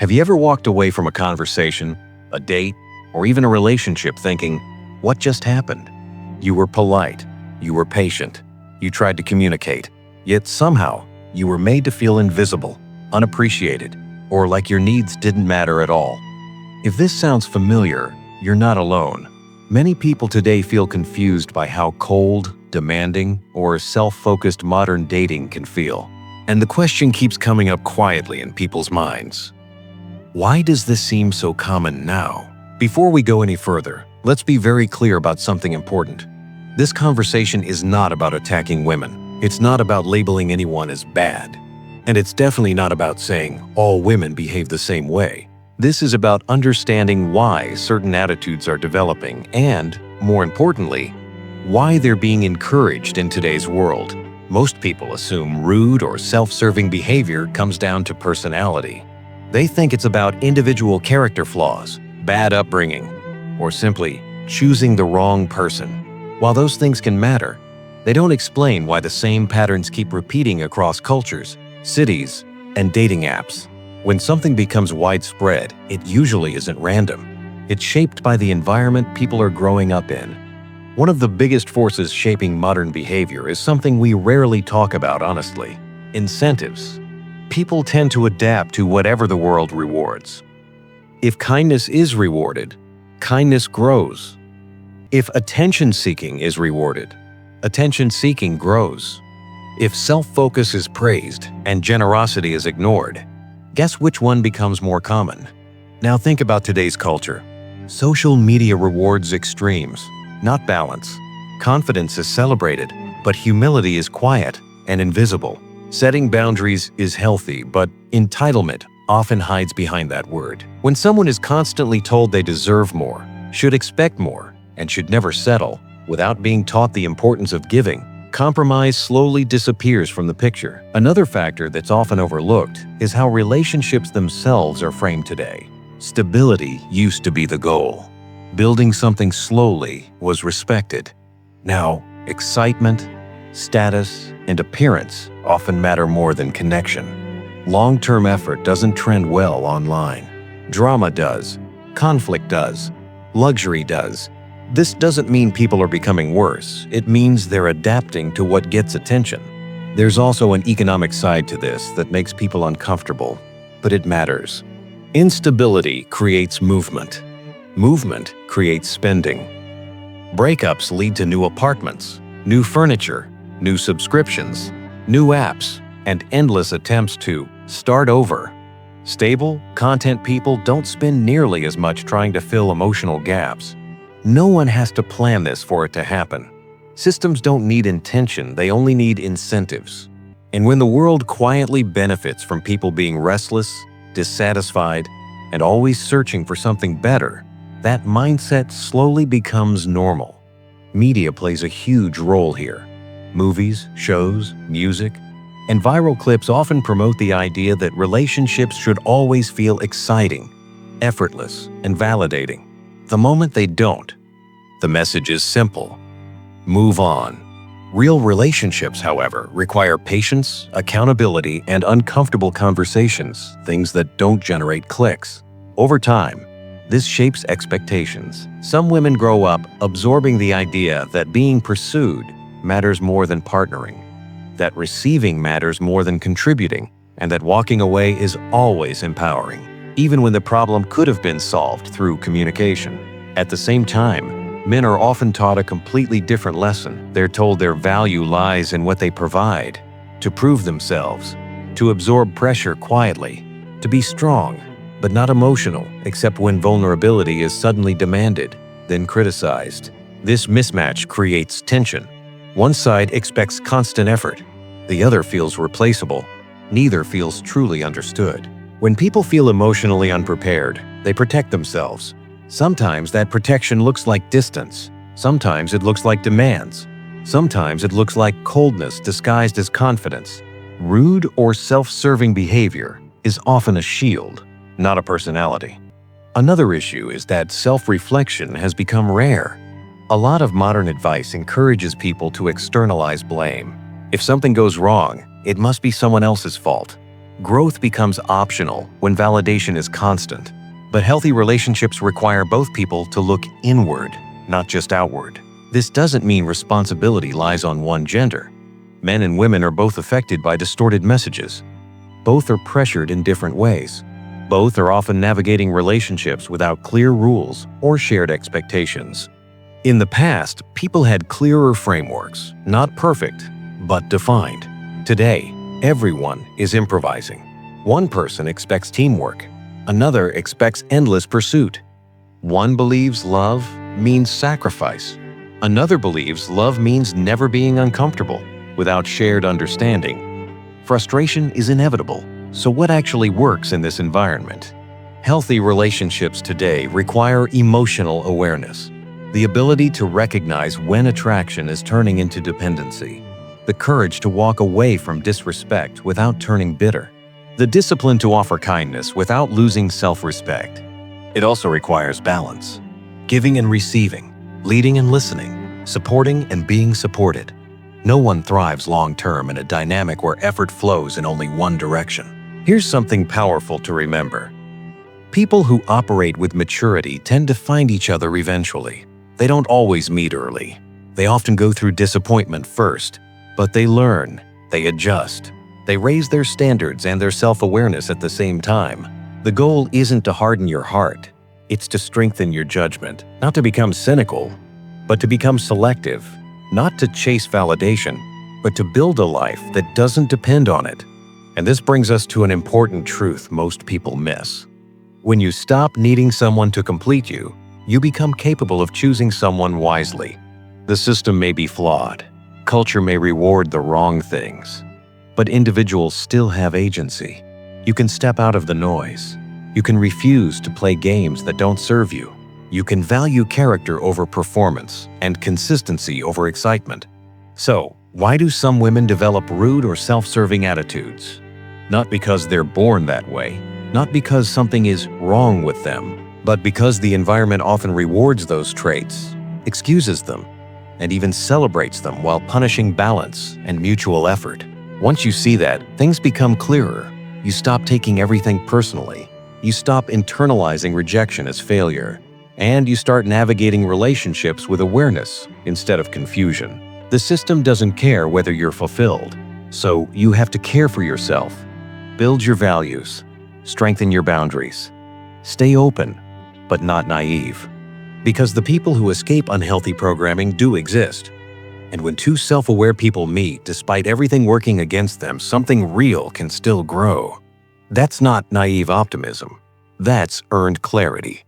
Have you ever walked away from a conversation, a date, or even a relationship thinking, what just happened? You were polite, you were patient, you tried to communicate, yet somehow you were made to feel invisible, unappreciated, or like your needs didn't matter at all. If this sounds familiar, you're not alone. Many people today feel confused by how cold, demanding, or self-focused modern dating can feel. And the question keeps coming up quietly in people's minds. Why does this seem so common now? Before we go any further, let's be very clear about something important. This conversation is not about attacking women. It's not about labeling anyone as bad. And it's definitely not about saying all women behave the same way. This is about understanding why certain attitudes are developing and, more importantly, why they're being encouraged in today's world. Most people assume rude or self-serving behavior comes down to personality. They think it's about individual character flaws, bad upbringing, or simply choosing the wrong person. While those things can matter, they don't explain why the same patterns keep repeating across cultures, cities, and dating apps. When something becomes widespread, it usually isn't random. It's shaped by the environment people are growing up in. One of the biggest forces shaping modern behavior is something we rarely talk about honestly: incentives. People tend to adapt to whatever the world rewards. If kindness is rewarded, kindness grows. If attention-seeking is rewarded, attention-seeking grows. If self-focus is praised and generosity is ignored, guess which one becomes more common? Now think about today's culture. Social media rewards extremes, not balance. Confidence is celebrated, but humility is quiet and invisible. Setting boundaries is healthy, but entitlement often hides behind that word. When someone is constantly told they deserve more, should expect more, and should never settle, without being taught the importance of giving, compromise slowly disappears from the picture. Another factor that's often overlooked is how relationships themselves are framed today. Stability used to be the goal. Building something slowly was respected. Now, excitement, status, and appearance often matter more than connection. Long-term effort doesn't trend well online. Drama does. Conflict does. Luxury does. This doesn't mean people are becoming worse. It means they're adapting to what gets attention. There's also an economic side to this that makes people uncomfortable, but it matters. Instability creates movement. Movement creates spending. Breakups lead to new apartments, new furniture, new subscriptions, new apps, and endless attempts to start over. Stable, content people don't spend nearly as much trying to fill emotional gaps. No one has to plan this for it to happen. Systems don't need intention, they only need incentives. And when the world quietly benefits from people being restless, dissatisfied, and always searching for something better, that mindset slowly becomes normal. Media plays a huge role here. Movies, shows, music, and viral clips often promote the idea that relationships should always feel exciting, effortless, and validating. The moment they don't, the message is simple: move on. Real relationships, however, require patience, accountability, and uncomfortable conversations, things that don't generate clicks. Over time, this shapes expectations. Some women grow up absorbing the idea that being pursued matters more than partnering, that receiving matters more than contributing, and that walking away is always empowering, even when the problem could have been solved through communication. At the same time, men are often taught a completely different lesson. They're told their value lies in what they provide, to prove themselves, to absorb pressure quietly, to be strong, but not emotional, except when vulnerability is suddenly demanded, then criticized. This mismatch creates tension. One side expects constant effort. The other feels replaceable. Neither feels truly understood. When people feel emotionally unprepared, they protect themselves. Sometimes that protection looks like distance. Sometimes it looks like demands. Sometimes it looks like coldness disguised as confidence. Rude or self-serving behavior is often a shield, not a personality. Another issue is that self-reflection has become rare. A lot of modern advice encourages people to externalize blame. If something goes wrong, it must be someone else's fault. Growth becomes optional when validation is constant. But healthy relationships require both people to look inward, not just outward. This doesn't mean responsibility lies on one gender. Men and women are both affected by distorted messages. Both are pressured in different ways. Both are often navigating relationships without clear rules or shared expectations. In the past, people had clearer frameworks, not perfect, but defined. Today, everyone is improvising. One person expects teamwork. Another expects endless pursuit. One believes love means sacrifice. Another believes love means never being uncomfortable without shared understanding. Frustration is inevitable. So what actually works in this environment? Healthy relationships today require emotional awareness, the ability to recognize when attraction is turning into dependency, the courage to walk away from disrespect without turning bitter, the discipline to offer kindness without losing self-respect. It also requires balance, giving and receiving, leading and listening, supporting and being supported. No one thrives long-term in a dynamic where effort flows in only one direction. Here's something powerful to remember. People who operate with maturity tend to find each other eventually. They don't always meet early. They often go through disappointment first, but they learn, they adjust. They raise their standards and their self-awareness at the same time. The goal isn't to harden your heart. It's to strengthen your judgment, not to become cynical, but to become selective, not to chase validation, but to build a life that doesn't depend on it. And this brings us to an important truth most people miss. When you stop needing someone to complete you, you become capable of choosing someone wisely. The system may be flawed. Culture may reward the wrong things. But individuals still have agency. You can step out of the noise. You can refuse to play games that don't serve you. You can value character over performance and consistency over excitement. So, why do some women develop rude or self-serving attitudes? Not because they're born that way, not because something is wrong with them, but because the environment often rewards those traits, excuses them, and even celebrates them while punishing balance and mutual effort. Once you see that, things become clearer. You stop taking everything personally. You stop internalizing rejection as failure. And you start navigating relationships with awareness instead of confusion. The system doesn't care whether you're fulfilled, so you have to care for yourself. Build your values. Strengthen your boundaries. Stay open, but not naive. Because the people who escape unhealthy programming do exist. And when two self-aware people meet, despite everything working against them, something real can still grow. That's not naive optimism. That's earned clarity.